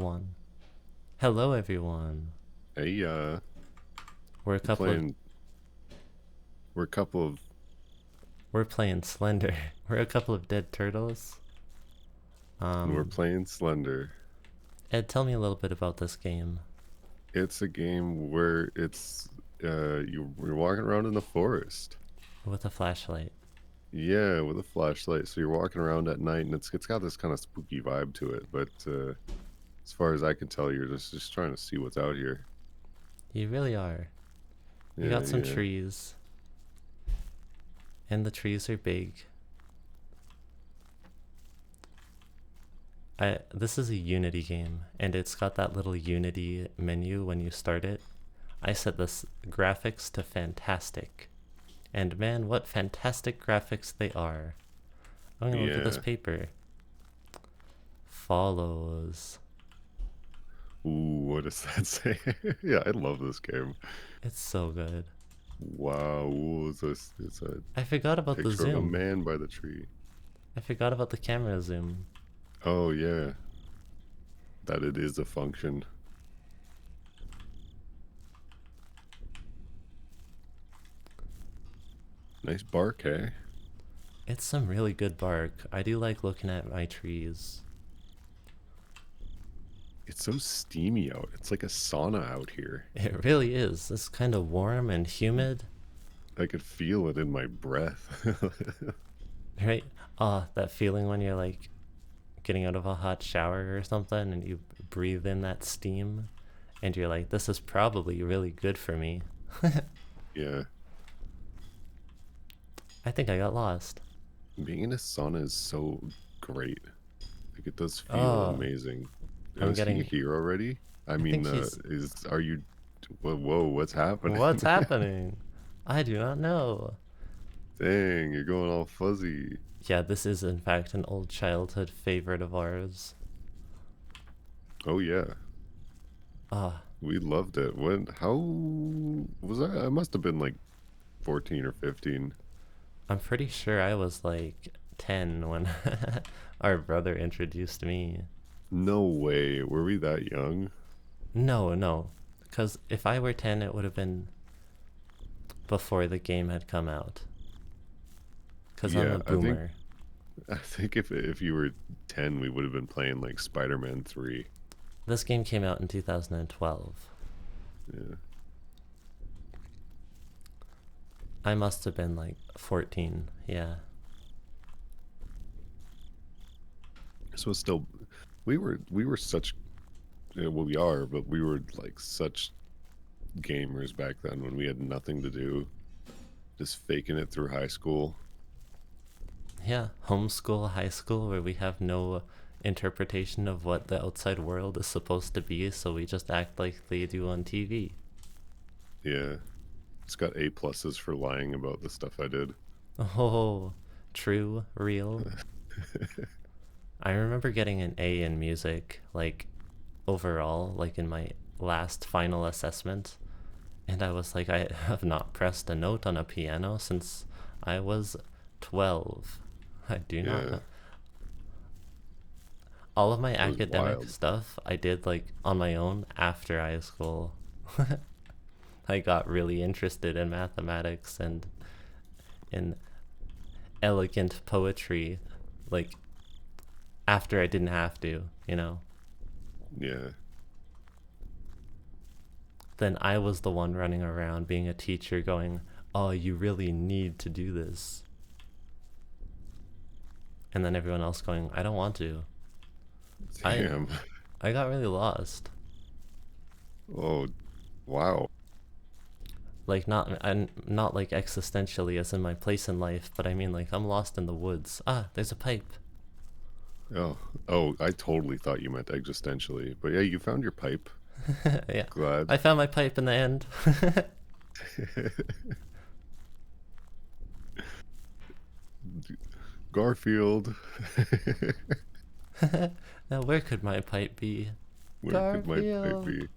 everyone. Hello, everyone. Hey, We're a we're couple of playing. We're a couple of. we're playing Slender. We're a couple of dead turtles. We're Um, playing Slender. Ed, tell me a little bit about this game It's a game where you're walking around in the forest. with a flashlight. Yeah, with a flashlight. So you're walking around at night, and it's got this kind of spooky vibe to it. But as far as I can tell, you're just trying to see what's out here. You really are. You Yeah, got some yeah, trees, and the trees are big. This is a Unity game, and it's got that little Unity menu when you start it. I set this graphics to fantastic. And man, what fantastic graphics they are. I'm gonna look at this yeah. paper. Follows. Ooh, what does that say? Yeah, I love this game. It's so good. Wow, ooh, it's a I forgot about the picture of a zoom. man by the tree. I forgot about the camera zoom. Oh yeah, that it is a function. Nice bark, eh? It's some really good bark. I do like looking at my trees. It's so steamy out. It's like a sauna out here. It really is. It's kind of warm and humid, I could feel it in my breath. right? Ah, that feeling when you're like getting out of a hot shower or something and you breathe in that steam and you're like, this is probably really good for me. Yeah, I think I got lost. being in a sauna is so great. Like it does feel Oh, amazing. Oh, I'm is he getting. here already? I I think mean, he's. are you? Whoa, what's happening? What's happening? I do not know. Dang, you're going all fuzzy. Yeah, this is in fact an old childhood favorite of ours. Oh yeah, Ah, we loved it. When? How was I? I must have been like 14 or 15. I'm pretty sure I was like 10 when our brother introduced me. No way. Were we that young? No, no. Because if I were 10, it would have been before the game had come out. Because I'm Yeah, a I think boomer. I think if you were 10, we would have been playing like Spider-Man 3. This game came out in 2012. Yeah. I must have been like 14. Yeah. So it's still we were such well we are, but we were like such gamers back then when we had nothing to do, just faking it through high school. Yeah. Homeschool, high school, where we have no interpretation of what the outside world is supposed to be, so we just act like they do on TV. Yeah. It's got A pluses for lying about the stuff I did. Oh, true, real. I remember getting an A in music, like overall, like in my last final assessment. And I was like, I have not pressed a note on a piano since I was 12. I do not Yeah. know. All of my It was academic wild. stuff I did like on my own after high school. I got really interested in mathematics and in elegant poetry, like after I didn't have to, you know? Yeah. Then I was the one running around being a teacher going, oh, you really need to do this. And then everyone else going, I don't want to. I Damn. I got really lost. Oh, wow. Like not like existentially as in my place in life, but I mean like I'm lost in the woods. Ah, there's a pipe. Oh, oh, I totally thought you meant existentially. But yeah, you found your pipe. Yeah. Glad. I found my pipe in the end. Garfield. Now where could my pipe be? Where could my pipe Garfield. be?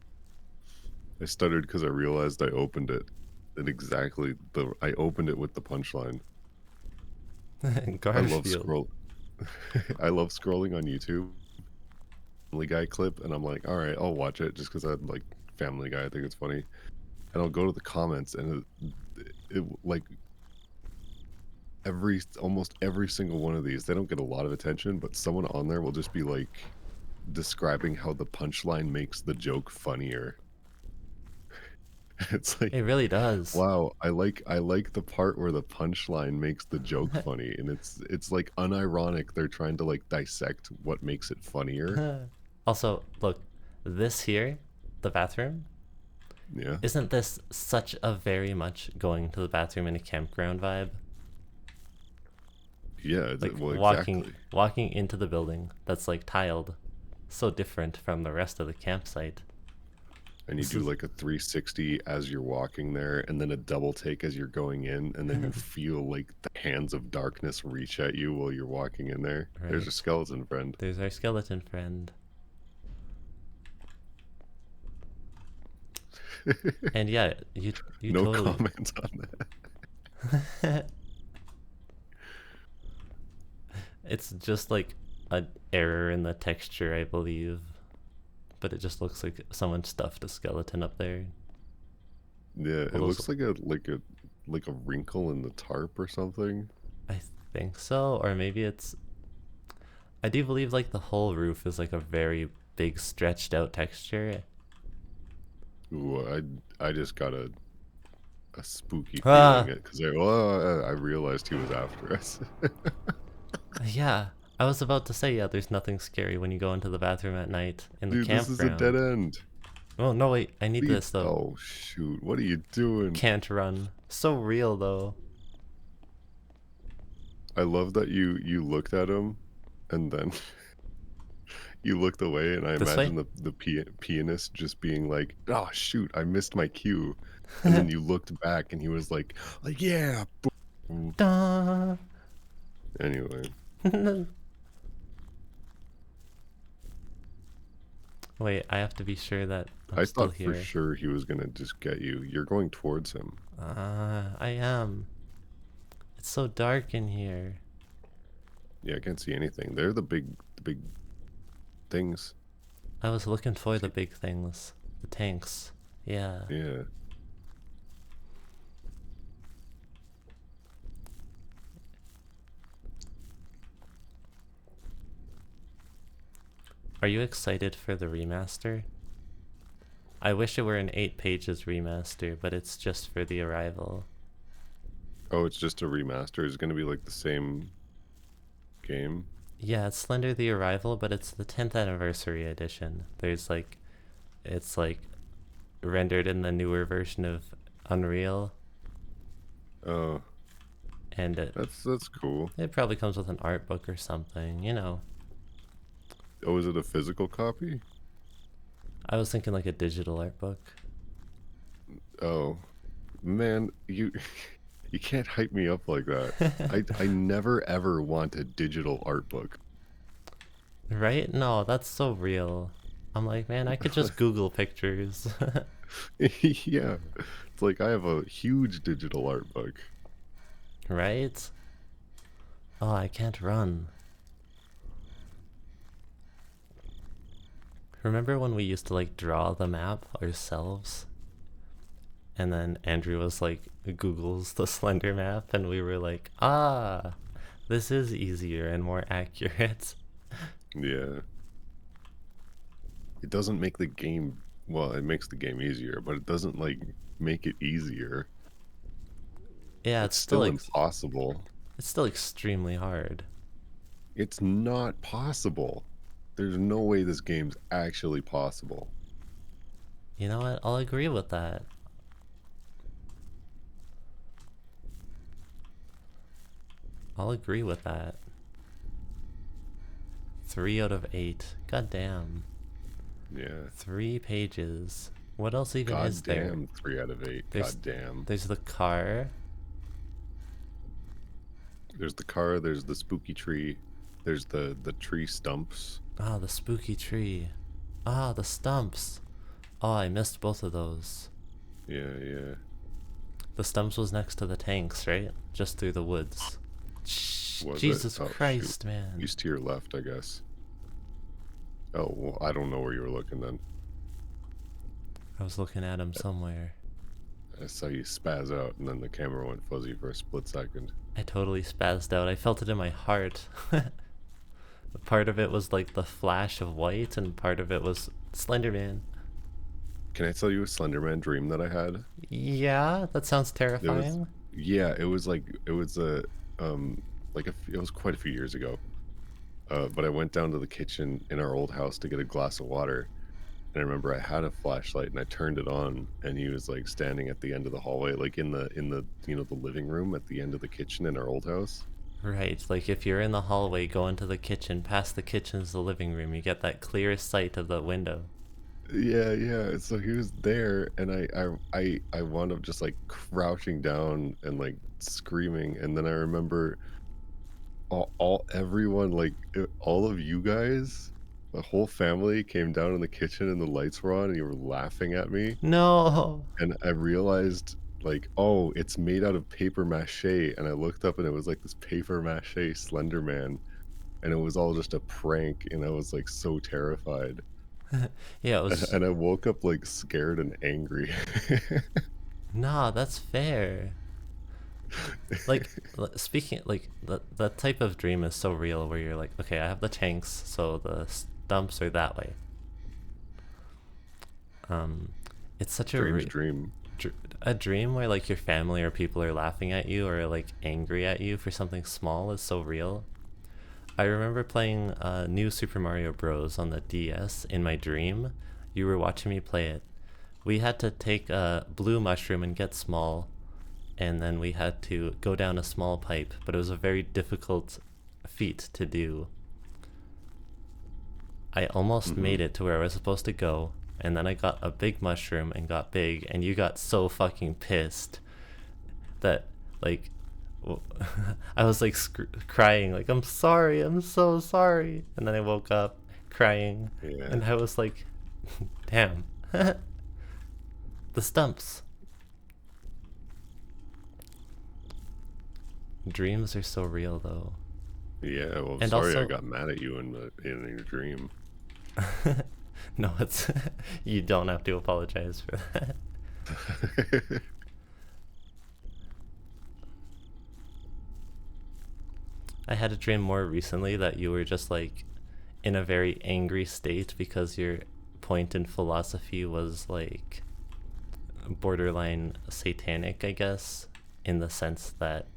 I stuttered because I realized I opened it. And exactly I opened it with the punchline. I love Garfield. scroll I love scrolling on YouTube Family Guy clip, and I'm like, all right, I'll watch it just because I like Family Guy. I think it's funny, and I'll go to the comments, and like almost every single one of these, they don't get a lot of attention, but someone on there will just be like describing how the punchline makes the joke funnier. It's It like, really does. wow, I like the part where the punchline makes the joke funny, and it's like unironic. They're trying to like dissect what makes it funnier. Also, look, this here, the bathroom, Yeah, isn't this such a very much going to the bathroom in a campground vibe? yeah, Like well, walking exactly. walking into the building that's like tiled, so different from the rest of the campsite. And you This do is like a 360 as you're walking there, and then a double take as you're going in, and then you feel like the hands of darkness reach at you while you're walking in there. There's a right. skeleton friend. There's our skeleton friend. And yeah, you No totally comments on that. it's just like an error in the texture, I believe. But it just looks like someone stuffed a skeleton up there. Yeah, Well, it those, looks like a wrinkle in the tarp or something. I think so, or maybe it's. I do believe like the whole roof is like a very big stretched out texture. Ooh, I just got a spooky feeling Ah, it because I realized he was after us. yeah. I was about to say, yeah, there's nothing scary when you go into the bathroom at night in the Dude, this is a dead campground. end. Oh, no, wait, I need Leave. this though. Oh shoot, what are you doing? Can't run. So real though. I love that you looked at him and then you looked away, and I This way? imagine the pianist just being like, "Oh shoot, I missed my cue," and then you looked back, and he was like yeah. Boom. Duh. Anyway, Wait, I have to be sure that I'm I still thought for here. sure he was gonna just get you. You're going towards him. I am. It's so dark in here. Yeah, I can't see anything. They're the big things. I was looking for the See, big things. The tanks. Yeah. yeah. Are you excited for the remaster? I wish it were an 8 pages remaster, but it's just for the arrival. Oh, it's just a remaster. It's gonna be like the same game. Yeah, it's Slender the Arrival, but it's the 10th anniversary edition. It's like rendered in the newer version of Unreal, Oh, and that's cool. it probably comes with an art book or something, you know. Oh, is it a physical copy? I was thinking like a digital art book. Oh, man, you you can't hype me up like that. I never ever want a digital art book. Right? No, that's so real. I'm like, man, I could just Google pictures. Yeah, it's like I have a huge digital art book. Right? Oh, I can't run. Remember when we used to like draw the map ourselves? And then Andrew was like, Googles the Slender map, and we were like, ah, this is easier and more accurate. Yeah, it doesn't make the game, well, it makes the game easier, but it doesn't like make it easier. Yeah, It's still impossible. it's still extremely hard. It's not possible. There's no way this game's actually possible. You know what? I'll agree with that. I'll agree with that. 3 out of 8. God damn. Yeah. 3 pages. What else even is God there? damn, 3 out of 8. There's God damn. there's the car. There's the car, there's the spooky tree, there's the tree stumps. Ah, the spooky tree. Ah, the stumps. Oh, I missed both of those. Yeah, yeah. The stumps was next to the tanks, right? Just through the woods. Was it? Jesus Oh, shoot. Christ, man. He's to your left, I guess. Oh, well, I don't know where you were looking then. I was looking at him somewhere. I saw you spaz out, and then the camera went fuzzy for a split second. I totally spazzed out. I felt it in my heart. Part of it was like the flash of white, and part of it was Slenderman. Can I tell you a Slenderman dream that I had? Yeah, that sounds It was, terrifying. yeah, it was like it was a it was quite a few years ago. But I went down to the kitchen in our old house to get a glass of water, and I remember I had a flashlight and I turned it on, and he was like standing at the end of the hallway, like in the the living room at the end of the kitchen in our old house. Right, like if you're in the hallway, go into the kitchen, past the kitchen's the living room, you get that clear sight of the window. Yeah, yeah. So he was there, and I wound up just like crouching down and like screaming, and then I remember all everyone like all of you guys, the whole family came down in the kitchen, and the lights were on, and you were laughing at me, No! and I realized like, oh, it's made out of paper mache, and I looked up, and it was like this paper mache Slender Man, and it was all just a prank, and I was like so terrified. Yeah, it And was. and I woke up, like, scared and angry. Nah, that's fair. Like, speaking, like, that type of dream is so real where you're like, okay, I have the tanks, so the stumps are that way. Um, it's such Strange dream. a dream where like your family or people are laughing at you or like angry at you for something small is so real. I remember playing New Super Mario Bros. On the DS in my dream. You were watching me play it. We had to take a blue mushroom and get small, and then we had to go down a small pipe, but it was a very difficult feat to do. I almost made Mhm. it to where I was supposed to go, and then I got a big mushroom and got big, and you got so fucking pissed that, like, I was like crying, like, I'm sorry, I'm so sorry. And then I woke up crying, Yeah. and I was like, damn, the stumps. Dreams are so real, though. Yeah, well, And sorry I also, got mad at you in your dream. no, it's, you don't have to apologize for that. I had a dream more recently that you were just like in a very angry state because your point in philosophy was like borderline satanic, I guess, in the sense that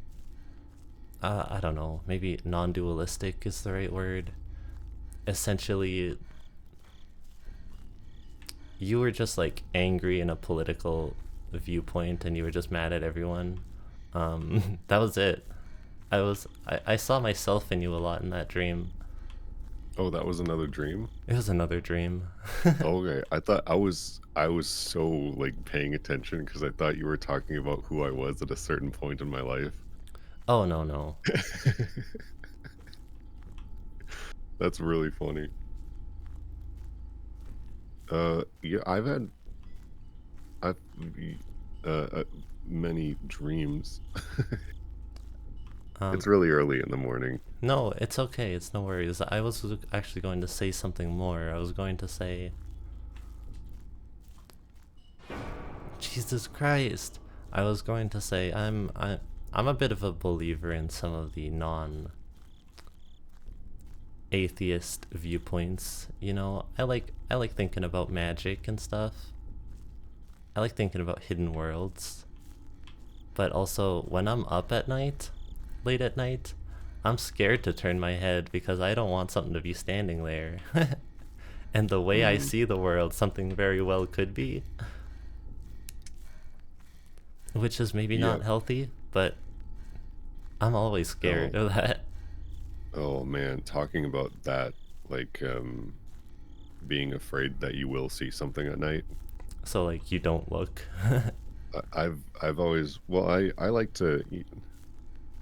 I don't know, maybe non-dualistic is the right word. Essentially, you were just like angry in a political viewpoint, and you were just mad at everyone. That was it. I saw myself in you a lot in that dream. Oh, that was another dream? It was another dream. Okay, I thought I was so, like, paying attention because I thought you were talking about who I was at a certain point in my life. Oh no no. That's really funny. Yeah, I've many dreams. Um, It's really early in the morning. no, it's okay. It's no worries. I was actually going to say something more. I was going to say, Jesus Christ. I was going to say I'm a bit of a believer in some of the non atheist viewpoints. You know, I like thinking about magic and stuff. I like thinking about hidden worlds. But also when I'm up at night, late at night, I'm scared to turn my head because I don't want something to be standing there. And the way I Mhm. see the world, something very well could be, which is maybe Yeah. not healthy, but I'm always scared Oh, of that. oh man, talking about that, like, being afraid that you will see something at night. So like you don't look. I've always, well, I like to,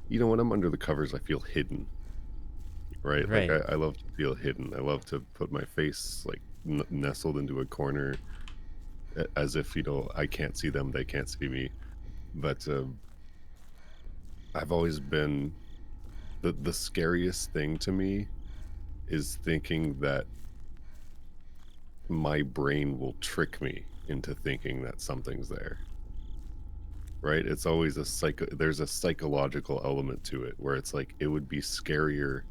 when I'm under the covers, I feel hidden, right? Like Right. I love to feel hidden. I love to put my face like nestled into a corner, as if I can't see them, they can't see me. But I've always been the scariest thing to me is thinking that my brain will trick me into thinking that something's there. Right? It's always there's a psychological element to it where it's like it would be scarier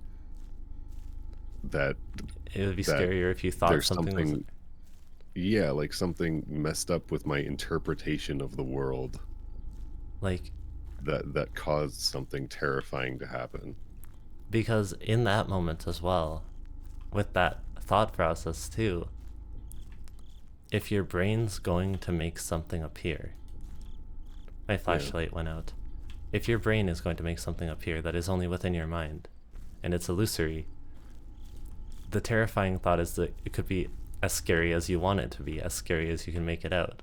that It would be that scarier if you thought there's something was something, yeah, like something messed up with my interpretation of the world like, that caused something terrifying to happen. because in that moment as well, with that thought process too, if your brain's going to make something appear, my Yeah. flashlight went out. If your brain is going to make something appear that is only within your mind, and it's illusory, the terrifying thought is that it could be as scary as you want it to be, as scary as you can make it out.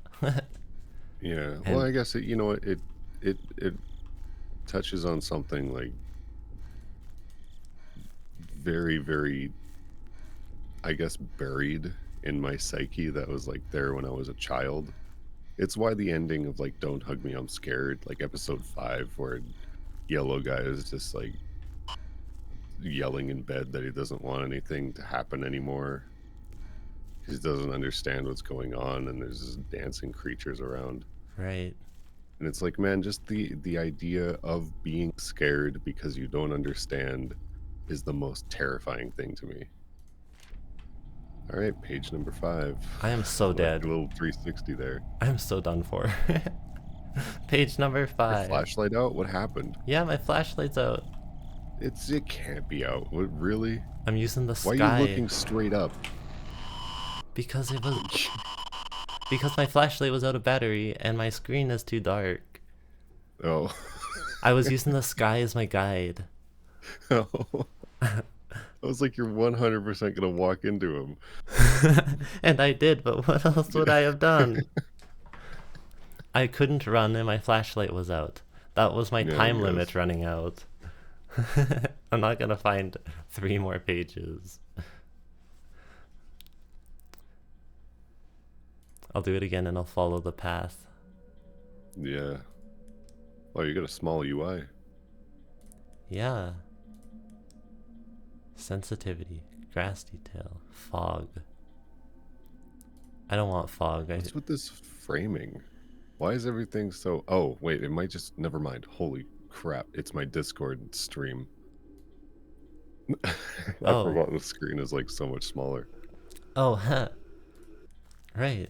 Yeah. Well, And I guess it touches on something like very, very, I guess, buried in my psyche that was like there when I was a child. It's why the ending of like "Don't Hug Me, I'm Scared," like episode 5, where yellow guy is just like yelling in bed that he doesn't want anything to happen anymore. He doesn't understand what's going on, and there's just dancing creatures around. right. And it's like, man, just the idea of being scared because you don't understand is the most terrifying thing to me. All right, page number 5. I am so I like dead. your little 360 there. I am so done for. Page number Your 5. flashlight out? What happened? Yeah, my flashlight's out. It can't be out. What, really? I'm using the Why are you sky looking straight up? because it was because my flashlight was out of battery and my screen is too dark. Oh. I was using the sky as my guide. Oh. I was like, you're 100% gonna walk into him. And I did, but what else would I have done? I couldn't run and my flashlight was out. That was my Yeah, I time limit guess. running out. I'm not gonna find 3 more pages. I'll do it again and I'll follow the path. Yeah. Oh, you got a small UI. Yeah. Sensitivity, grass detail, fog. I don't want fog. What's with this framing? Why is everything so... Oh, wait, it might just... Never mind. Holy crap. It's my Discord stream. I Oh. forgot the screen is like so much smaller. Oh, huh. Right.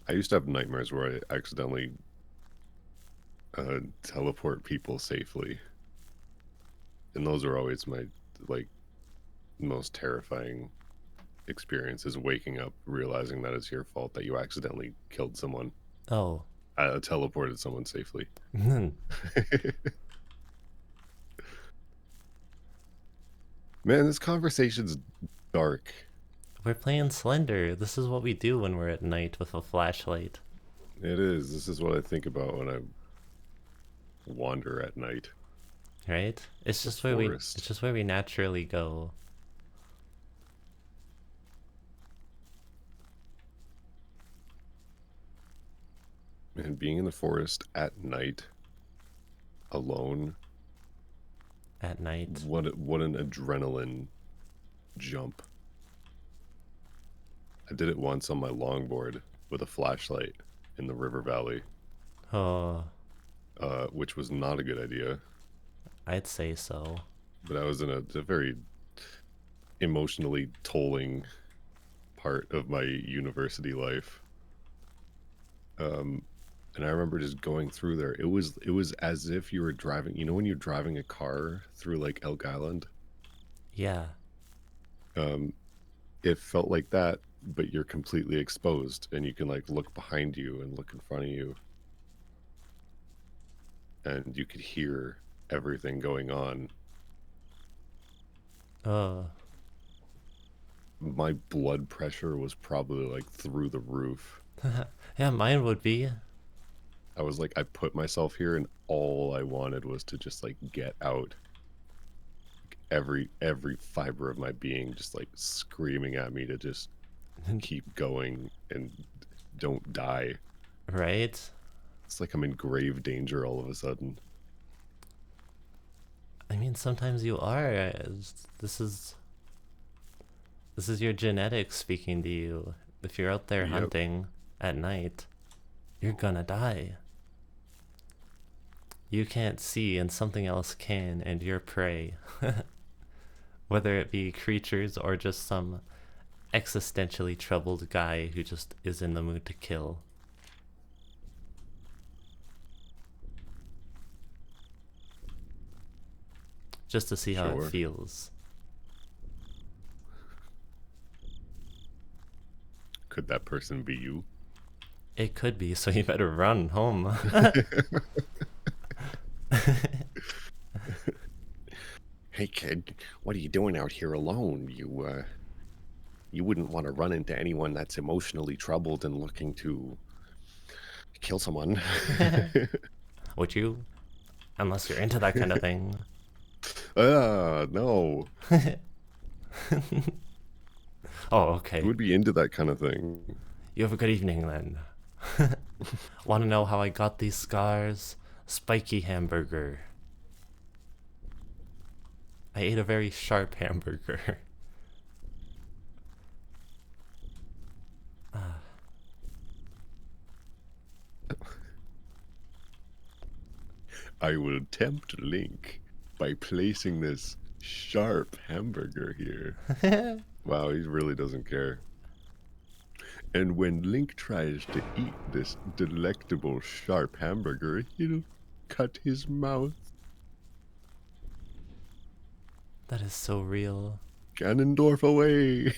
I used to have nightmares where I accidentally teleport people safely. And those are always my, like, most terrifying experiences, waking up realizing that it's your fault that you accidentally killed someone. Oh. Teleported someone safely. Man, this conversation's dark. We're playing Slender. This is what we do when we're at night with a flashlight. It is. This is what I think about when I wander at night. Right? It's The just where we forest. it's just where we naturally go. Man, being in the forest at night, alone, At night. what an adrenaline jump. I did it once on my longboard with a flashlight in the river valley, Oh, which was not a good idea. I'd say so. But I was in a very emotionally tolling part of my university life. And I remember just going through there. It was as if you were driving, you know, when you're driving a car through like Elk Island. Yeah. Um, it felt like that, but you're completely exposed and you can like look behind you and look in front of you, and you could hear everything going on. Oh. My blood pressure was probably like through the roof. Yeah, mine would be. I was like, I put myself here and all I wanted was to just like get out. Every fiber of my being just like screaming at me to just keep going and don't die. Right? It's like I'm in grave danger all of a sudden. I mean, sometimes you are. This is this is your genetics speaking to you. If you're out there Yep. hunting at night, you're gonna die. You can't see, and something else can, and you're prey. Whether it be creatures or just some existentially troubled guy who just is in the mood to kill. Just to see how it Sure. feels. Could that person be you? It could be, so you better run home. Hey kid, what are you doing out here alone? You wouldn't want to run into anyone that's emotionally troubled and looking to kill someone. Would you? Unless you're into that kind of thing. No. Oh, Who okay. would be into that kind of thing? You have a good evening then. Want to know how I got these scars? Spiky hamburger. I ate a very sharp hamburger. I will tempt Link by placing this sharp hamburger here. Wow, he really doesn't care. And when Link tries to eat this delectable sharp hamburger, he'll cut his mouth. That is so real. Ganondorf away!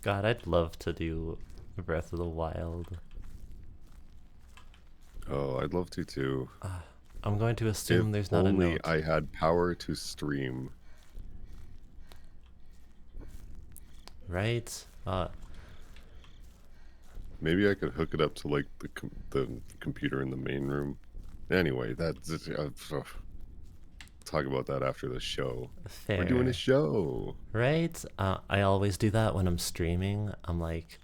God, I'd love to do Breath of the Wild. Oh, I'd love to too. I'm going to If assume there's not a only note. I had power to stream. Right? Maybe I could hook it up to like the computer in the main room. Anyway, that's talk about that after the show. We're doing a Fair. show. Right? I always do that when I'm streaming. I'm like,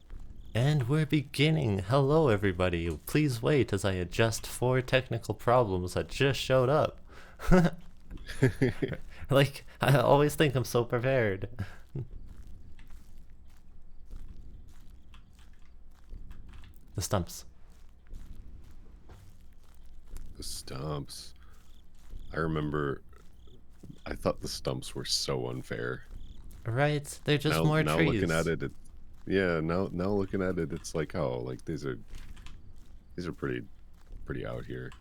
and we're beginning. Hello, everybody. Please wait as I adjust 4 technical problems that just showed up. Like, I always think I'm so prepared. The stumps. The stumps. I remember I thought the stumps were so unfair. Right? They're just Now more now looking at trees. it, yeah, now looking at it, it's like, oh, like these are pretty out here.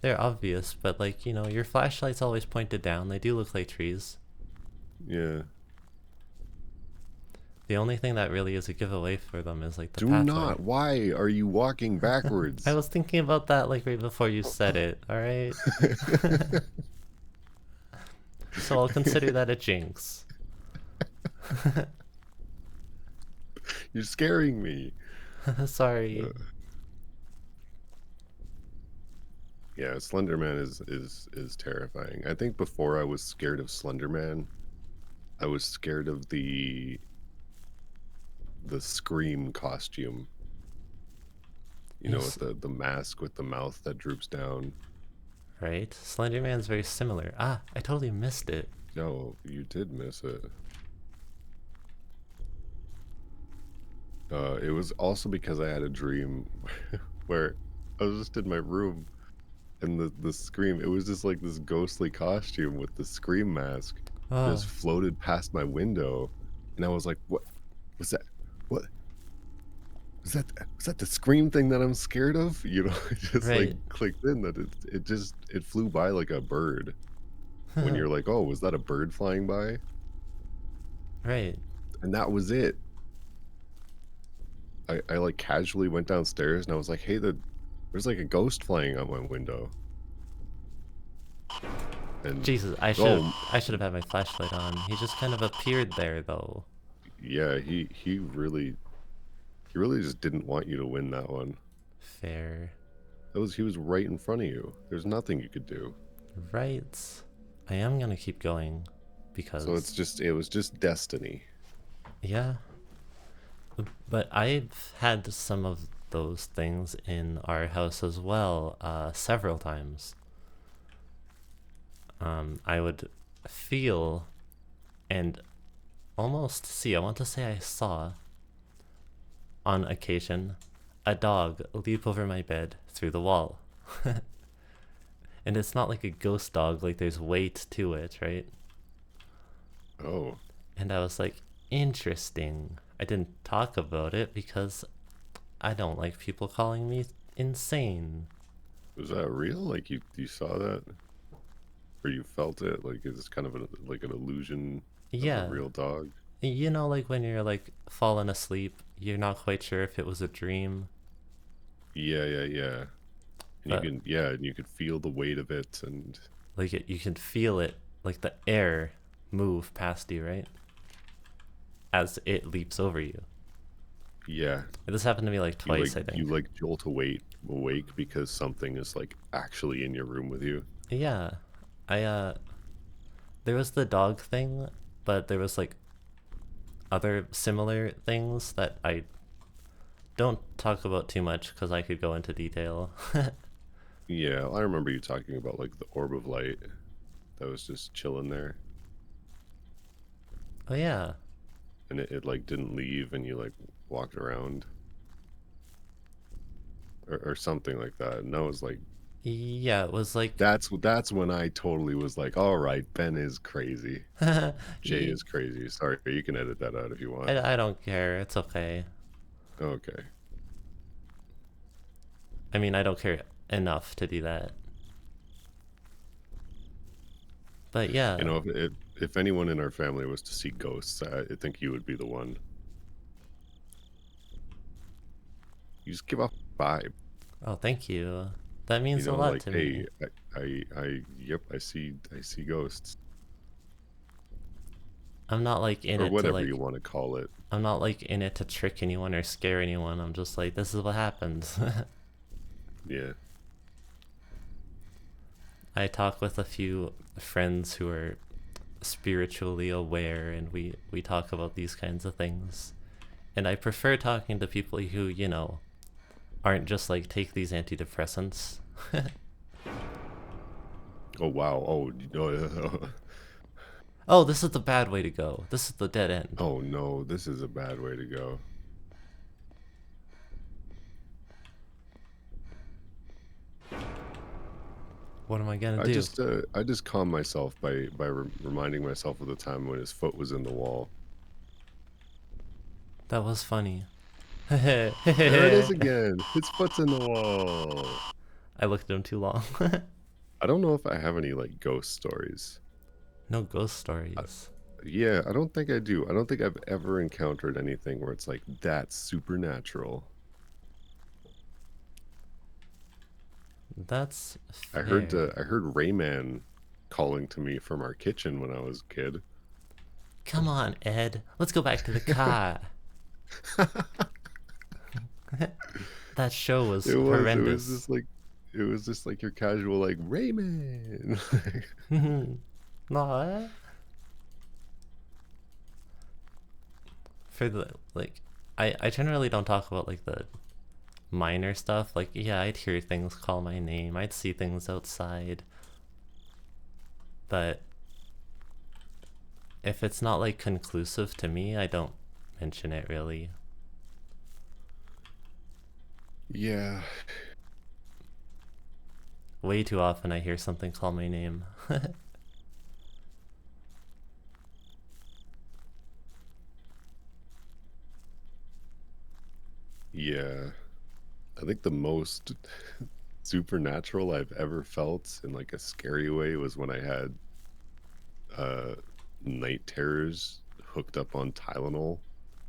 They're obvious, but like, your flashlight's always pointed down. They do look like trees. Yeah. The only thing that really is a giveaway for them is like the Do pathway. not. Why are you walking I backwards? was thinking about that like right before you said it, alright? So I'll consider that a jinx. You're scaring me. Sorry. Yeah, Slender Man is terrifying. I think before I was scared of Slender Man, I was scared of the Scream costume. You know, with Yes, the mask with the mouth that droops down. right? Slender Man's very similar. Ah, I totally missed it. No, you did miss it. It was also because I had a dream where I was just in my room and the Scream, it was just like this ghostly costume with the Scream mask Oh, just floated past my window, and I was like, "What was that? What was that? Was that the Scream thing that I'm scared of?" You know, it just like right. clicked in that it flew by like a bird. When you're like, "Oh, was that a bird flying by?" Right. And that was it. I like casually went downstairs and I was like, "Hey, there's like a ghost flying out my window." And Jesus, I should have oh I should have had my flashlight on. He just kind of appeared there though. yeah, he really just didn't want you to win that one. Fair. He was right in front of you. There's nothing you could do. Right. I am gonna keep going So because it was just destiny. yeah. But I've had some of those things in our house as well, several times. I would feel and almost see, I want to say I saw on occasion a dog leap over my bed through the wall. And it's not like a ghost dog, like there's weight to it, right? Oh, And I was like, interesting. I didn't talk about it because I don't like people calling me insane. was that real? Like you saw that, or you felt it? Like it's kind of like an illusion of a Yeah, real dog. you know, like when you're like falling asleep, you're not quite sure if it was a dream, Yeah, yeah, yeah. And you but can, yeah, and you could feel the weight of it, and you can feel it, like the air move past you, right? As it leaps over you. yeah, This happened to me like twice, I you think. like jolt awake because something is like actually in your room with you. Yeah, I there was the dog thing, but there was like other similar things that I don't talk about too much because I could go into detail. Yeah, I remember you talking about like the orb of light that was just chilling there, Oh yeah, and it like didn't leave, and you like walked around or something like that. And that was like yeah, it was like, that's when I totally was like, all right, Ben is crazy. Jay I is crazy. Sorry, you can edit that out if you want. I don't care. It's okay. Okay. I mean, I don't care enough to do that. But You yeah, know, if anyone in our family was to see ghosts, I think you would be the one. You just give off a vibe, oh, thank you. That you means a know, lot like, to hey, me. yep, I see ghosts, I'm not like in or it to whatever you like, want to call it. I'm not like in it to trick anyone or scare anyone. I'm just like, this is what happens. Yeah. I talk with a few friends who are spiritually aware and we talk about these kinds of things. And I prefer talking to people who, aren't just like take these antidepressants. Oh wow. Oh no. Oh, this is the bad way to go. This is the dead end. Oh no. This is a bad way to go. What am I gonna do? I just calm myself by reminding myself of the time when his foot was in the wall. That was funny. There it is I again. His foot's in the wall. looked at him too long. I don't know if I have any like ghost stories. No ghost I, stories. yeah, I don't think I do. I don't think I've ever encountered anything where it's like that's supernatural. That's fair. I heard Rayman calling to me from our kitchen when I was a kid. Come on, Ed. Let's go back to the car. That show was It was horrendous. just like it was just like your casual like Rayman. No, for the like, I generally don't talk about like the minor stuff. Like, yeah, I'd hear things call my name. I'd see things outside. But if it's not like conclusive to me, I don't mention it really. Yeah. Way too often I hear something call my name. Yeah. I think the most supernatural I've ever felt in like a scary way was when I had uh night terrors hooked up on Tylenol,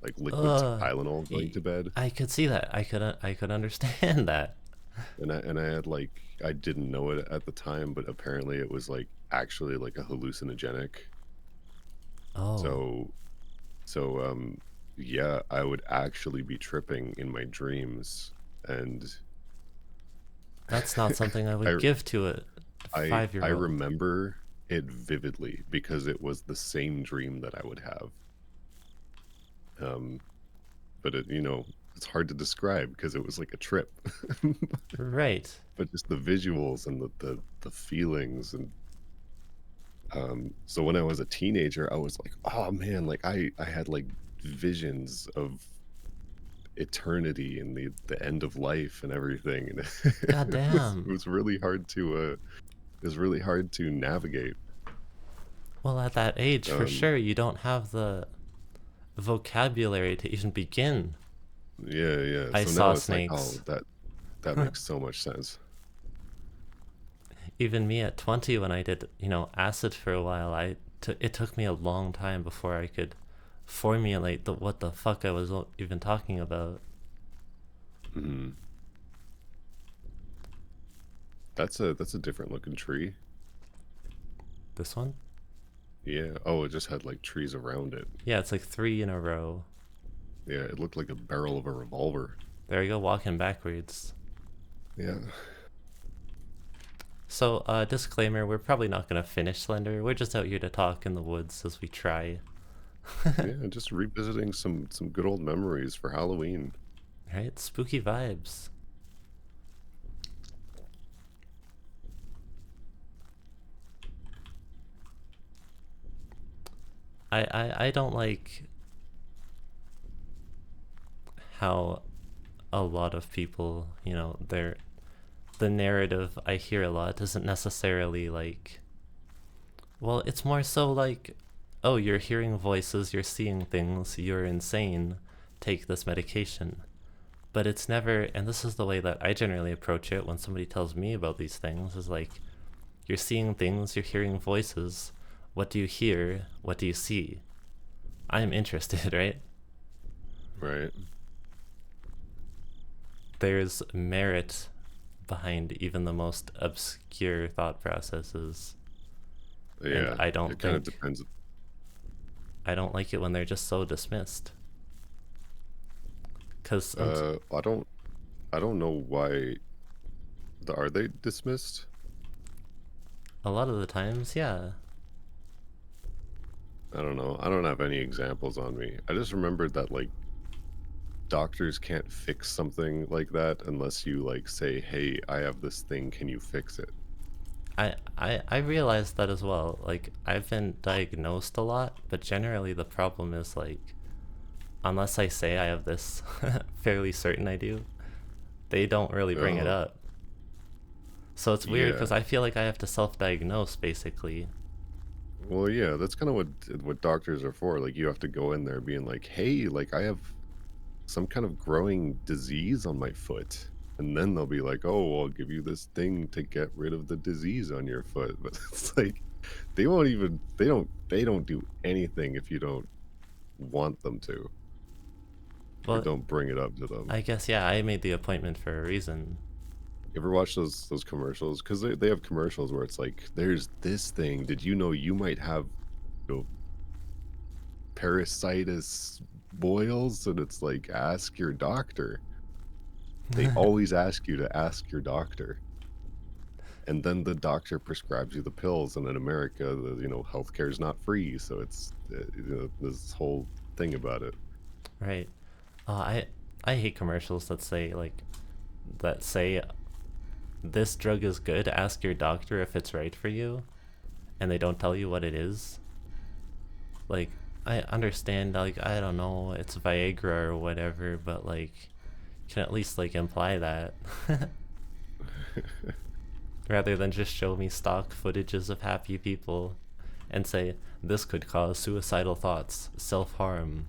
like liquid Ugh. Tylenol going to bed. I could see that. I could understand that. And I had like I didn't know it at the time, but apparently it was like actually like a hallucinogenic. Oh, So so yeah, I would actually be tripping in my dreams, and that's not something I would I give to a I 5-year-old. remember it vividly because it was the same dream that I would have. Um, but it, you know, it's hard to describe because it was like a trip. Right. But just the visuals and the feelings and So when I was a teenager, I was like, oh man, like I had like visions of eternity and the end of life and everything, and God it damn. was really hard to it was really hard to navigate. Well, at that age, for Um, sure, you don't have the vocabulary to even begin. yeah, yeah. I So saw now it's like, oh, snakes. that makes so much sense. Even me at 20, when I did, acid for a while, it took me a long time before I could formulate what the fuck I was even talking about. Mhm. That's a different looking tree. This one? Yeah. Oh, it just had like trees around it. Yeah, it's like three in a row. Yeah, it looked like a barrel of a revolver. There you go, walking backwards. Yeah. So, disclaimer, we're probably not gonna finish Slender. We're just out here to talk in the woods as we try. Yeah, just revisiting some good old memories for Halloween. Right? Spooky vibes. I don't like how a lot of people, the narrative I hear a lot isn't necessarily like, well, it's more so like, oh, you're hearing voices, you're seeing things, you're insane, take this medication. But it's never, and this is the way that I generally approach it when somebody tells me about these things, is like, you're seeing things, you're hearing voices. What do you hear? What do you see? I'm interested, right? Right. There's merit behind even the most obscure thought processes. And Yeah, it kind of depends. I don't like it when they're just so dismissed. Cause I don't know why are they dismissed? a lot of the times, yeah. I don't know. I don't have any examples on me. I just remembered that like doctors can't fix something like that unless you like say, "Hey, I have this thing, can you fix it?" I realized that as well. Like, I've been diagnosed a lot, but generally the problem is like, unless I say I have this, fairly certain I do, they don't really bring it Oh, up. So it's weird yeah. because I feel like I have to self-diagnose basically. Well, yeah, that's kind of what doctors are for. Like you have to go in there being like, "Hey, like I have some kind of growing disease on my foot." And then they'll be like, "Oh, I'll give you this thing to get rid of the disease on your foot." But it's like they don't do anything if you don't want them to or Well, don't bring it up to them. I guess yeah, I made the appointment for a reason. You ever watch those commercials? Because they have commercials where it's like, "There's this thing. Did you know you might have, you know, parasitis boils?" And it's like, ask your doctor. They always ask you to ask your doctor. And then the doctor prescribes you the pills. And in America, healthcare is not free. So it's this whole thing about it. Right. I hate commercials that say this drug is good. Ask your doctor if it's right for you, and they don't tell you what it is. Like, I understand, like, I don't know, it's Viagra or whatever, but like, you can at least like imply that. Rather than just show me stock footages of happy people and say this could cause suicidal thoughts, self-harm,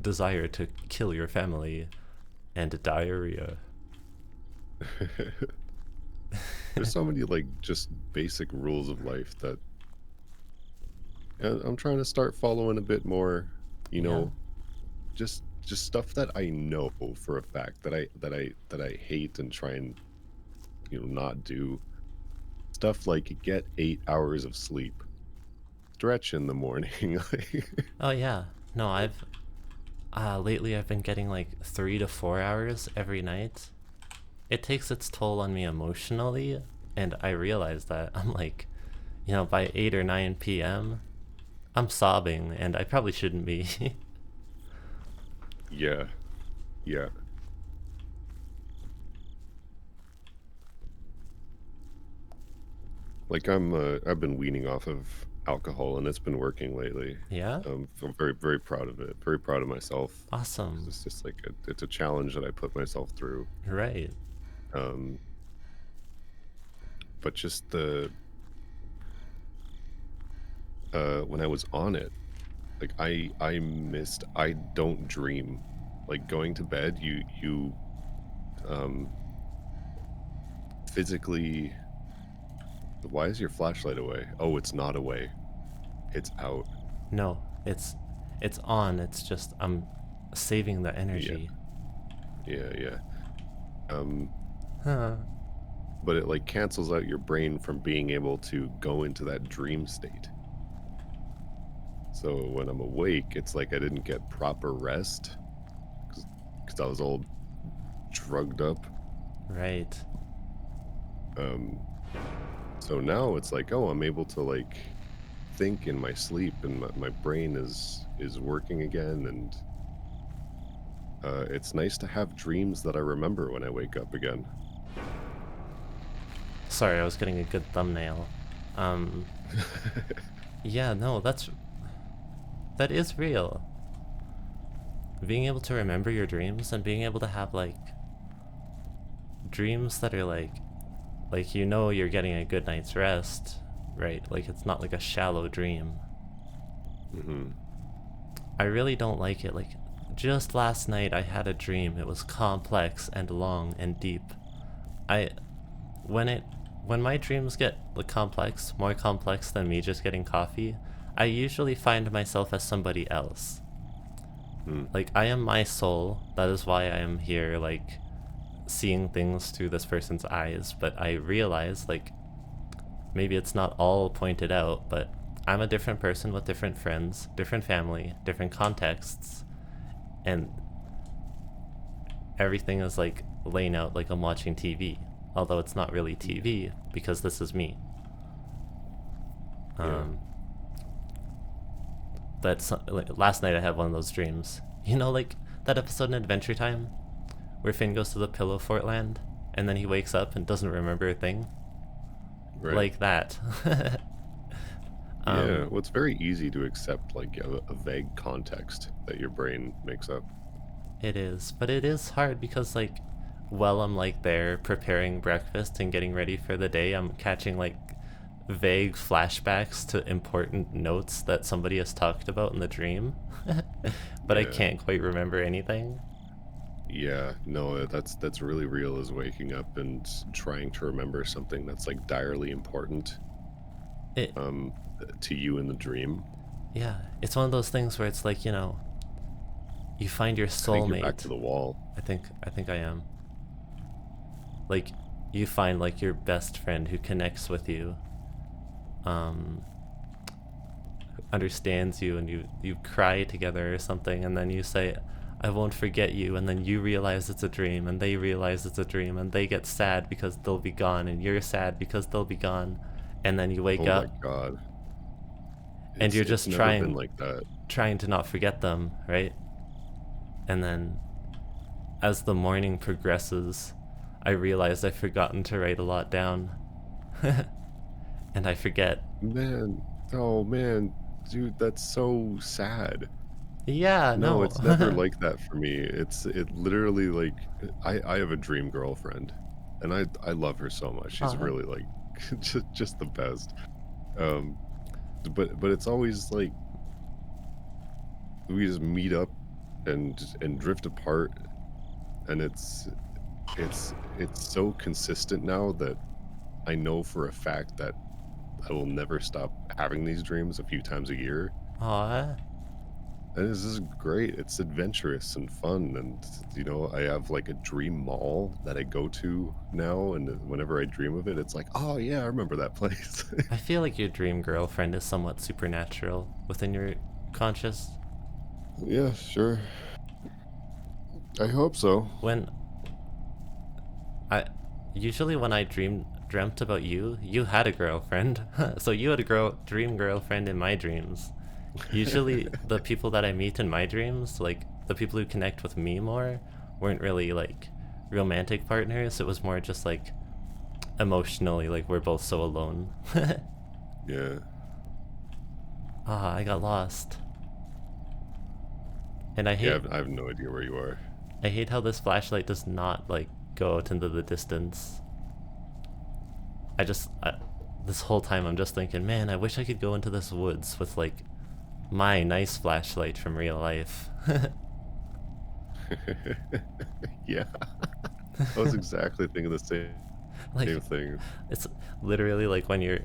desire to kill your family, and diarrhea. There's so many like just basic rules of life that I'm trying to start following a bit more. You Yeah. know, just stuff that I know for a fact that I hate and try and not do stuff like get 8 hours of sleep, stretch in the morning. Like, Oh yeah. No, I've lately I've been getting like 3 to 4 hours every night. It takes its toll on me emotionally, and I realize that I'm like, by 8 or 9 p.m., I'm sobbing, and I probably shouldn't be. yeah, yeah, Like I've been weaning off of alcohol and it's been working lately. Yeah? I'm very, very proud of it. Very proud of myself because Awesome. it's just like it's a challenge that I put myself through. Right. Um, but just the when I was on it, like I don't dream. Like going to bed, you um physically. Why is your flashlight away? Oh, it's not away. It's out. No, it's on. It's just I'm saving the Yeah, energy. yeah. Um, Huh. but it like cancels out your brain from being able to go into that dream state. So when I'm awake, it's like I didn't get proper rest because I was all drugged up. Right. Um, so now it's like, oh, I'm able to like think in my sleep, and my brain is working again, and it's nice to have dreams that I remember when I wake up again. Sorry, I was getting a good thumbnail. Um yeah, no, that is real. Being able to remember your dreams and being able to have like dreams that are like you know you're getting a good night's rest, right? Like it's not like a shallow dream. Hmm. I really don't like it. Like just last night I had a dream. It was complex and long and deep. I when it when my dreams get like complex, more complex than me just getting coffee, I usually find myself as somebody else. Mm. Like I am my soul. That is why I am here like seeing things through this person's eyes, but I realize like maybe it's not all pointed out, but I'm a different person with different friends, different family, different contexts, and everything is like laying out like I'm watching TV. Although it's not really TV because this is me. Yeah. Um, but like, last night I had one of those dreams. You know, like that episode in Adventure Time where Finn goes to the Pillow Fort land and then he wakes up and doesn't remember a thing? Right. Like that. Yeah. um, Well, it's very easy to accept like a vague context that your brain makes up. it is. But it is hard because, like, while I'm like there preparing breakfast and getting ready for the day, I'm catching like vague flashbacks to important notes that somebody has talked about in the dream. But I Yeah. can't quite remember anything. Yeah. No, that's really real is waking up and trying to remember something that's like direly important It um to you in the dream. Yeah, it's one of those things where it's like, you find your I think you're back soulmate. to the wall. I think I am. Like you find like your best friend who connects with you, um understands you, and you cry together or something, and then you say I won't forget you, and then you realize it's a dream and they realize it's a dream and they get sad because they'll be gone and you're sad because they'll be gone, and then you wake Oh my up God. and you're It's just never been trying like that. trying to not forget them, right? And then as the morning progresses, I realized I've forgotten to write a lot down. And I forget. Man, oh man, dude, that's so sad. Yeah, No, no. it's never like that for me. It literally like I have a dream girlfriend and I love her so much. She's Aw. really like just the best. Um but it's always like we just meet up and drift apart, and it's so consistent now that I know for a fact that I will never stop having these dreams a few times a year. Aw. And this is great. It's adventurous and fun. And, I have like a dream mall that I go to now. And whenever I dream of it, it's like, oh, yeah, I remember that place. I feel like your dream girlfriend is somewhat supernatural within your conscious. Yeah, sure. I hope so. When I usually when I dreamt about you, you had a girlfriend. So you had a dream girlfriend in my dreams. Usually the people that I meet in my dreams, like the people who connect with me more, weren't really like romantic partners. It was more just like emotionally, like we're both so alone. Yeah. Ah, I got lost. And Yeah, I have no idea where you are. I hate how this flashlight does not like go out into the distance. This whole time I'm just thinking, man, I wish I could go into this woods with like my nice flashlight from real life. Yeah, I was exactly thinking the same Like thing. it's literally like when you're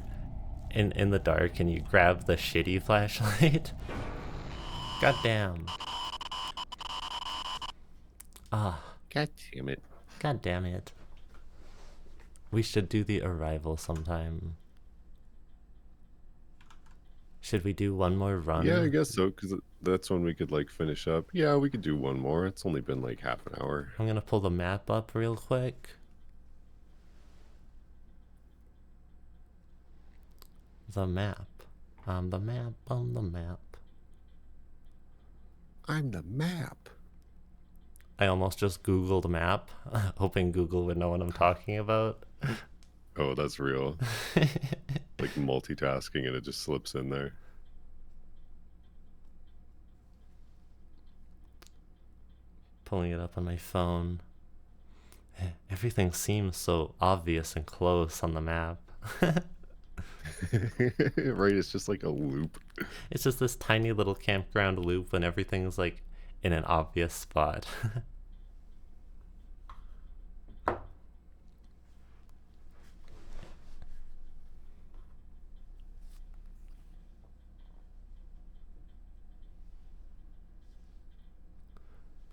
in the dark and you grab the shitty flashlight. God damn. Ah, God damn it. god damn it. We should do the arrival sometime. Should we do one more Yeah, I run? guess so, because that's when we could like finish up. Yeah, we could do one more. It's only been like half an hour. I'm gonna pull the map up real quick. The map. On the map, on the map. I'm the map. I almost just Googled map, hoping Google would know what I'm talking about. Oh, that's real. Like multitasking and it just slips in there. Pulling it up on my phone. Everything seems so obvious and close on the map. Right, it's just like a loop. It's just this tiny little campground loop when everything's like in an obvious spot.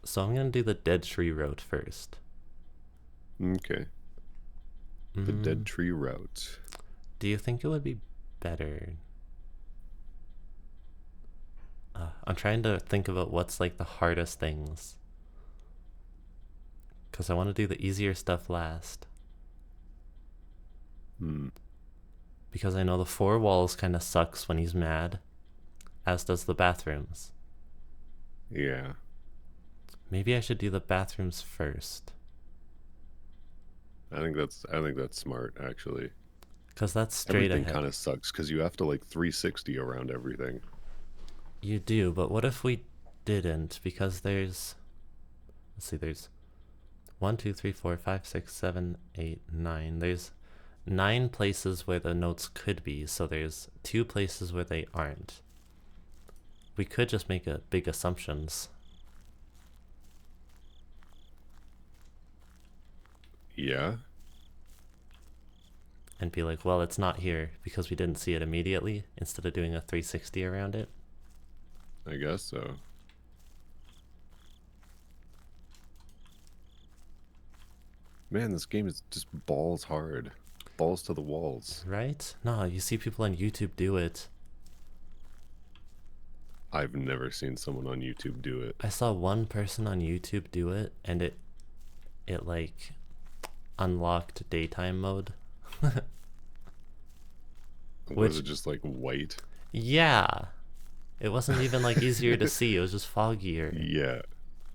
So I'm gonna do the dead tree route first. Okay. The dead tree route. Do you think it would be better? I'm trying to think about what's like the hardest things. Because I want to do the easier stuff last. Hmm. Because I know the four walls kind of sucks when he's mad, as does the bathrooms. Yeah. Maybe I should do the bathrooms first. I think that's smart actually. Because that's straight Everything ahead. kind of sucks because you have to like 360 around everything. You do, but what if we didn't? Because there's. Let's see, there's 1, 2, 3, 4, 5, 6, 7, 8, 9. There's 9 places where the notes could be, so there's 2 places where they aren't. We could just make a big assumptions. Yeah, And be like, well, it's not here because we didn't see it immediately, instead of doing a 360 around it. I guess so. Man, this game is just balls hard. Balls to the walls. Right? No, you see people on YouTube do it. I've never seen someone on YouTube do it. I saw one person on YouTube do it, and it like unlocked daytime mode. Was Which, it just like white? yeah, it wasn't even like easier to see. It was just foggier. Yeah.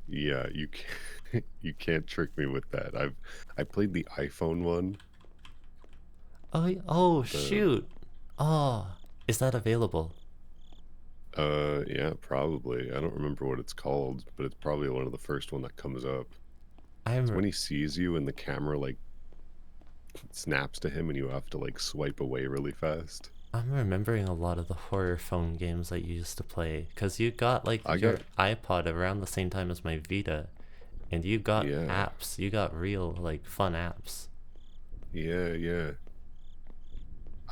Yeah, you can't you can't trick me with that. I played the iPhone one. Oh The shoot. Oh, is that available? yeah, probably. I don't remember what it's called, but it's probably one of the first one that comes up. It's I'm when he sees you and the camera like snaps to him and you have to like swipe away really fast. I'm remembering a lot of the horror phone games that you used to play, because you got like I your got iPod around the same time as my Vita, and you got yeah. apps. You got real like fun apps. Yeah, yeah.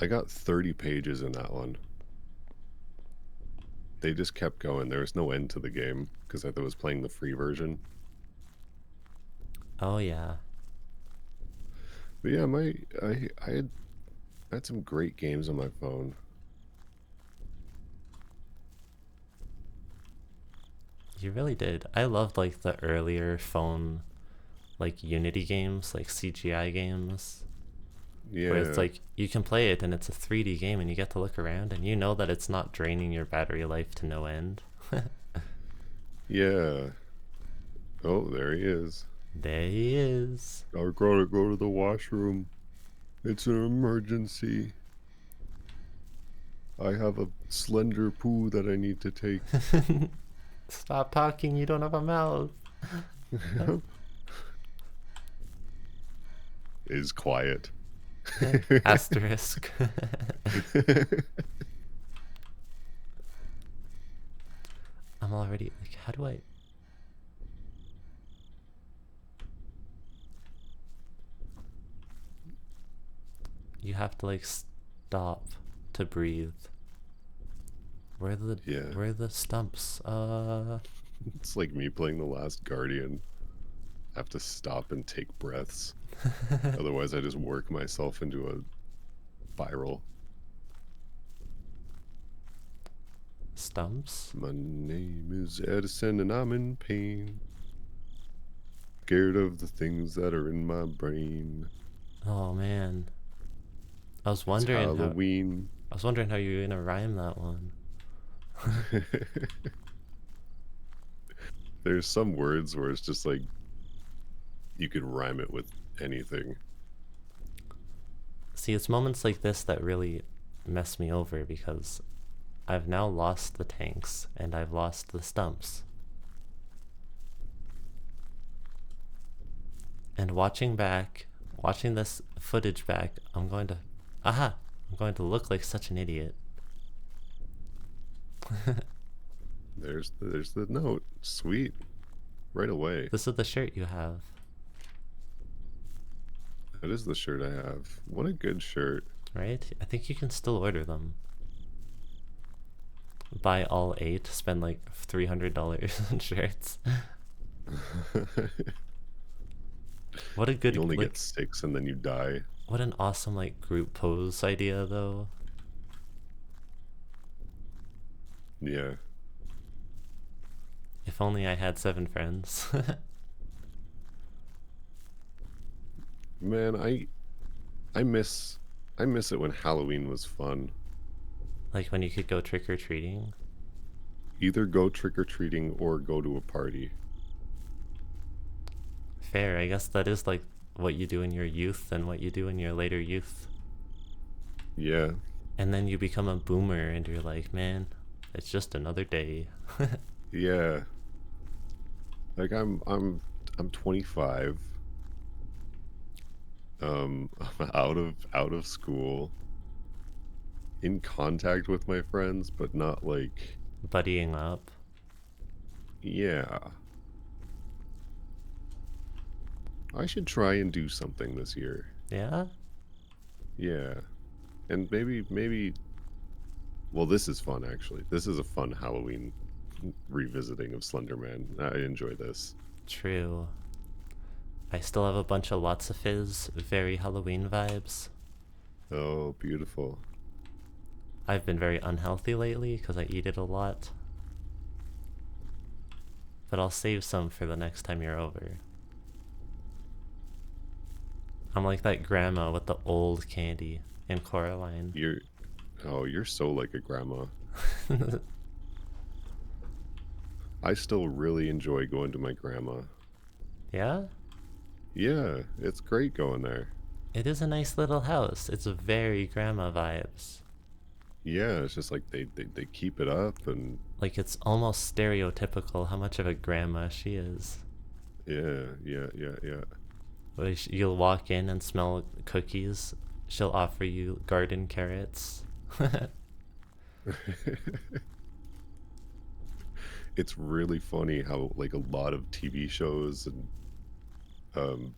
I got 30 pages in that one. They just kept going. There was no end to the game because I was playing the free version. Oh yeah. But yeah, I had some great games on my phone. You really did. I loved like the earlier phone like Unity games, like CGI games, where it's Yeah. like you can play it and it's a 3D game and you get to look around and you know that it's not draining your battery life to no end. Yeah. Oh, there he is. There he is. I gotta go to the washroom. It's an emergency. I have a slender poo that I need to take. Stop talking, you don't have a mouth. Is quiet. Asterisk. I'm already like, how do I? You have to like stop to breathe. Where are the Yeah. where are the stumps? It's like me playing The Last Guardian. I have to stop and take breaths. Otherwise, I just work myself into a spiral. Stumps? My name is Edison and I'm in pain. Scared of the things that are in my brain. Oh man. I was It's wondering how Halloween. I was wondering how you were gonna rhyme that one. There's some words where it's just like you could rhyme it with anything. See, it's moments like this that really mess me over because I've now lost the tanks and I've lost the stumps. And watching this footage back, I'm going to look like such an idiot. There's the note. Sweet. Right away. This is the shirt you have, That is the shirt I have. What a good shirt. right? I think you can still order them. Buy all 8, spend like $300 on shirts. What a You good, only get like, 6 and then you die. what an awesome, like, group pose idea, though. Yeah. If only I had 7 friends. Man, I miss I miss it when Halloween was fun. Like when you could go trick or treating. Either go trick or treating or go to a party. Fair, I guess that is like what you do in your youth and what you do in your later youth. Yeah. And then you become a boomer and you're like, man, it's just another day. Yeah. Like I'm 25. Out of school, in contact with my friends, but not like, Buddying up. yeah. I should try and do something this year. Yeah? Yeah. And maybe well, this is fun actually. This is a fun Halloween revisiting of Slender Man. I enjoy this. True. I still have a bunch of lots of fizz, very Halloween vibes. Oh, beautiful. I've been very unhealthy lately because I eat it a lot. But I'll save some for the next time you're over. I'm like that grandma with the old candy in Coraline. You're so like a grandma. I still really enjoy going to my grandma. Yeah? Yeah, it's great going there. It is a nice little house. It's very grandma vibes. Yeah, it's just like they keep it up and Like it's almost stereotypical how much of a grandma she is. yeah. Like you'll walk in and smell cookies. She'll offer you garden carrots. It's really funny how like a lot of TV shows and um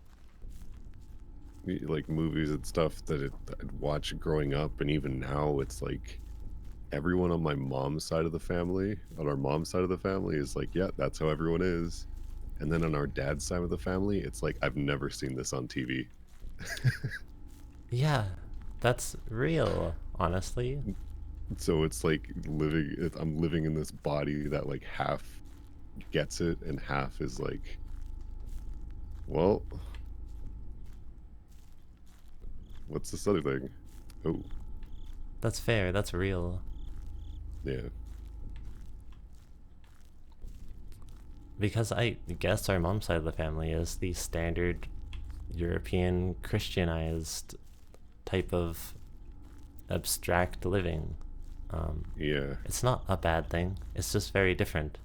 like movies and stuff that I'd watch growing up, and even now it's like everyone on my mom's side of the family, on our mom's side of the family is like, yeah, that's how everyone is. And then on our dad's side of the family, it's like I've never seen this on TV. Yeah, that's real, honestly. So it's like I'm living in this body that like half gets it and half is like, well, what's this other thing? Oh, That's fair, that's real. yeah. Because I guess our mom's side of the family is the standard European Christianized type of abstract living. Yeah, It's not a bad thing. It's just very different.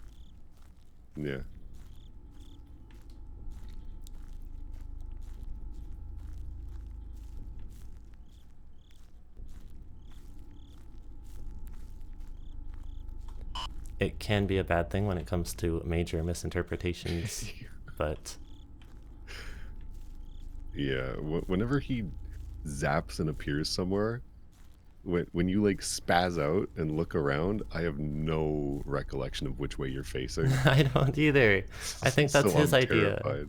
yeah. It can be a bad thing when it comes to major misinterpretations, but Yeah, whenever he zaps and appears somewhere, when you like spaz out and look around, I have no recollection of which way you're facing. I don't either. I think that's So his I'm idea. terrified.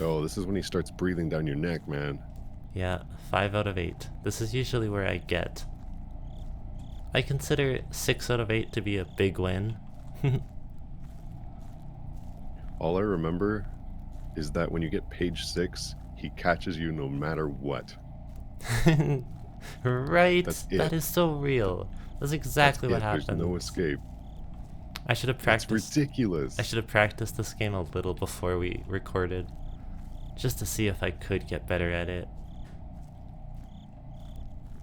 Oh, this is when he starts breathing down your neck, man. Yeah, 5 out of 8. This is usually where I get. I consider 6 out of 8 to be a big win. All I remember is that when you get page 6, he catches you no matter what. That's Right? That it. is so real. That's That's exactly what it. There's no happens. escape. I should have It's practiced. I ridiculous. should have practiced this game a little before we recorded, just to see if I could get better at it.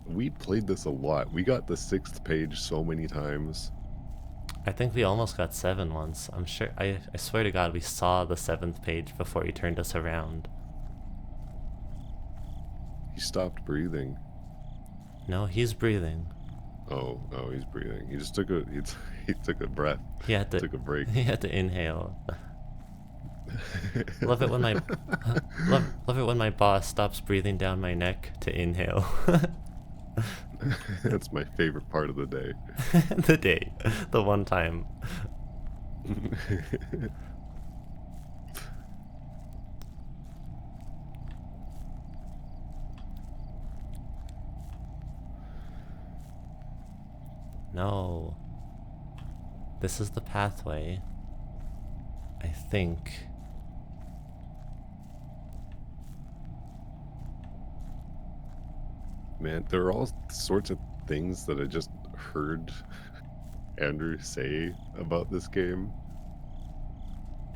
We played this a lot. We got the 6th page so many times. I think we almost got 7 once. I'm sure. I swear to God, we saw the 7th page before he turned us around. He stopped breathing. No, he's breathing. Oh, he's breathing. He just took a he took a breath, He had to. took a break. He had to inhale. Love it when my love it when my boss stops breathing down my neck to inhale. That's my favorite part of the day. The day, the one time. No. This is the pathway. I think. Man, there are all sorts of things that I just heard Andrew say about this game.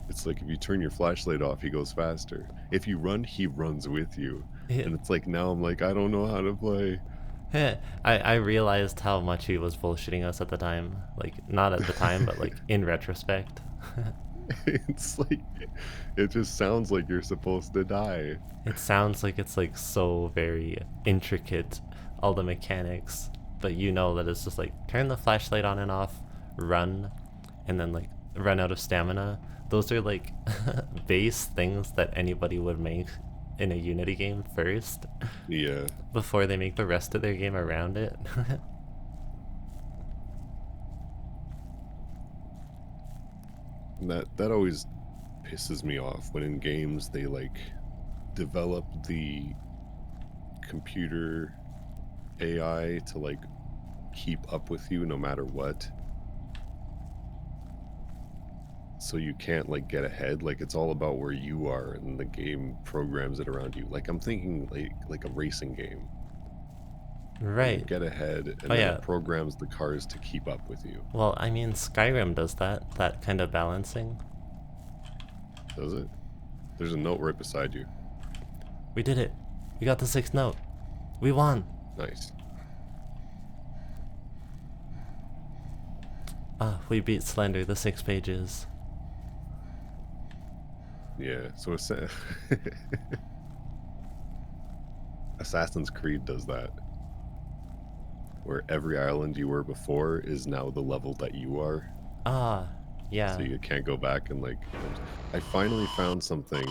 It's like if you turn your flashlight off, he goes faster. If you run, he runs with you. Yeah. And it's like now I'm like, I don't know how to play. I realized how much he was bullshitting us at the time. Like, not at the time, but like in retrospect. It's like it just sounds like you're supposed to die. It sounds like it's like so very intricate, all the mechanics, but you know that it's just like turn the flashlight on and off, run, and then like run out of stamina. Those are like base things that anybody would make in a Unity game first Yeah. before they make the rest of their game around it. That always pisses me off when in games they like develop the computer AI to like keep up with you no matter what. So you can't like get ahead. Like it's all about where you are and the game programs it around you. Like I'm thinking like a racing game. Where you Right. get ahead and Oh then yeah. it programs the cars to keep up with you. Well, I mean, Skyrim does that kind of balancing. Does it? There's a note right beside you. We did it. We got the 6th note. We won. Nice. Ah, we beat Slender the 6 pages. Yeah, so Assassin's Creed does that. Where every island you were before is now the level that you are. Ah, yeah. So you can't go back and like I finally found something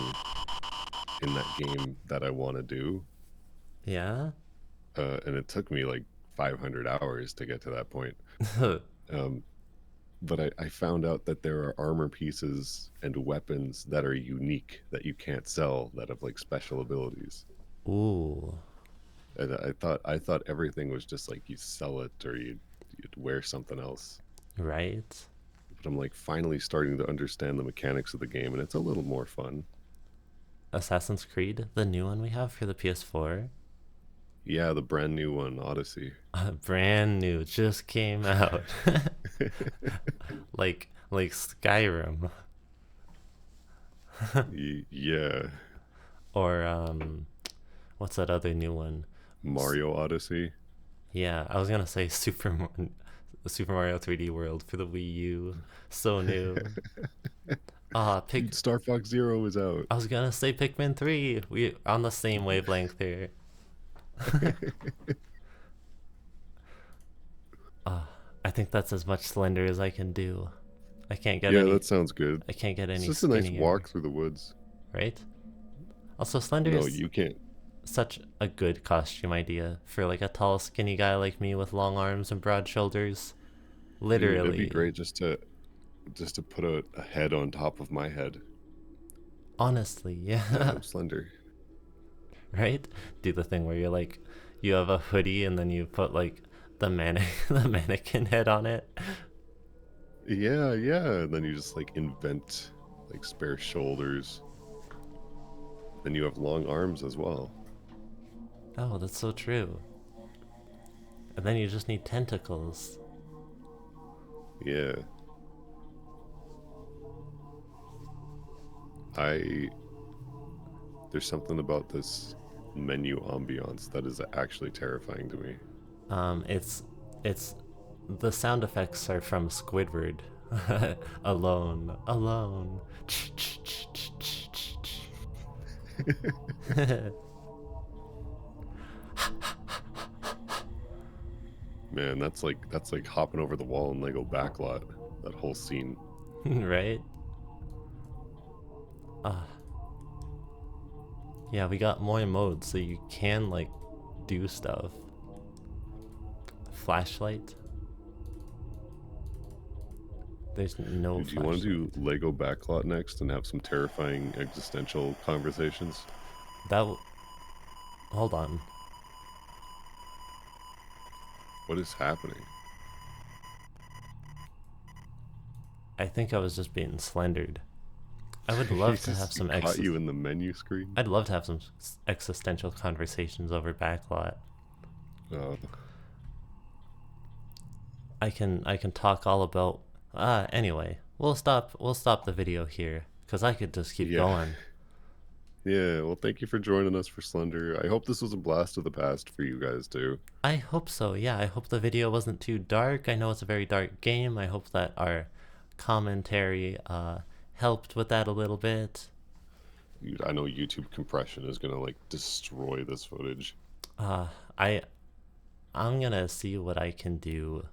in that game that I want to do. Yeah? And it took me like 500 hours to get to that point. Um, but I found out that there are armor pieces and weapons that are unique that you can't sell that have like special abilities. Ooh. And I thought everything was just like you sell it or you'd wear something else. Right? But I'm like finally starting to understand the mechanics of the game, and it's a little more fun. Assassin's Creed, the new one we have for the PS4. Yeah, the brand new one, Odyssey. Brand new, just came out. like Skyrim. Yeah, Or what's that other new one? Mario Odyssey. Yeah, I was gonna say Super Mario 3D World for the Wii U. So new. Dude, Pick. Star Fox Zero is out. I was gonna say Pikmin 3. We on the same wavelength here. Uh, I think that's as much Slender as I can do. I can't get Yeah, any. that sounds good. I can't get It's any just a nice skinnier, walk through the woods. right? Also, Slender No, is you can't. such a good costume idea for like a tall, skinny guy like me with long arms and broad shoulders. Dude, it'd be Literally, great just to put a head on top of my head. honestly, Yeah, yeah, I'm slender. right? Do the thing where you're like, you have a hoodie and then you put like the mannequin head on it. Yeah, yeah. And then you just like invent like spare shoulders. Then you have long arms as well. Oh, that's so true. And then you just need tentacles. Yeah. I There's something about this menu ambiance that is actually terrifying to me. It's it's the sound effects are from Squidward. Alone, alone. Man, that's like hopping over the wall in Lego Backlot. That whole scene. Right? Uh, yeah, we got more modes so you can like do stuff. Flashlight? There's no Dude, do you want to do flashlight. Lego Backlot next and have some terrifying existential conversations? That. Hold on. What is happening? I think I was just being slendered. I would He love to have just some caught you in the menu screen. I'd love to have some existential conversations over backlot. Uh, I can talk all about. Anyway, we'll stop the video here because I could just keep yeah. going. Yeah, well, thank you for joining us for Slender. I hope this was a blast of the past for you guys too. I hope so. Yeah, I hope the video wasn't too dark. I know it's a very dark game. I hope that our commentary helped with that a little bit. I know YouTube compression is gonna like destroy this footage. Uh, I I'm gonna see what I can do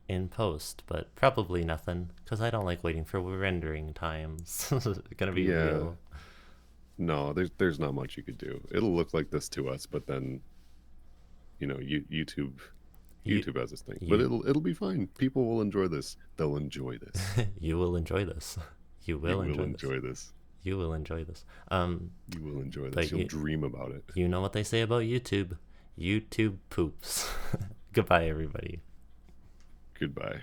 in post, but probably nothing because I don't like waiting for rendering times. Gonna be Yeah, real. no, there's not much you could do. It'll look like this to us, but then YouTube You YouTube has this thing, but you it'll be fine. People will enjoy this. They'll enjoy this. you will enjoy this. You You will will enjoy this. enjoy this. You will enjoy this. You will enjoy this. But You'll dream about it. you know what they say about YouTube? YouTube poops. Goodbye, everybody. Goodbye.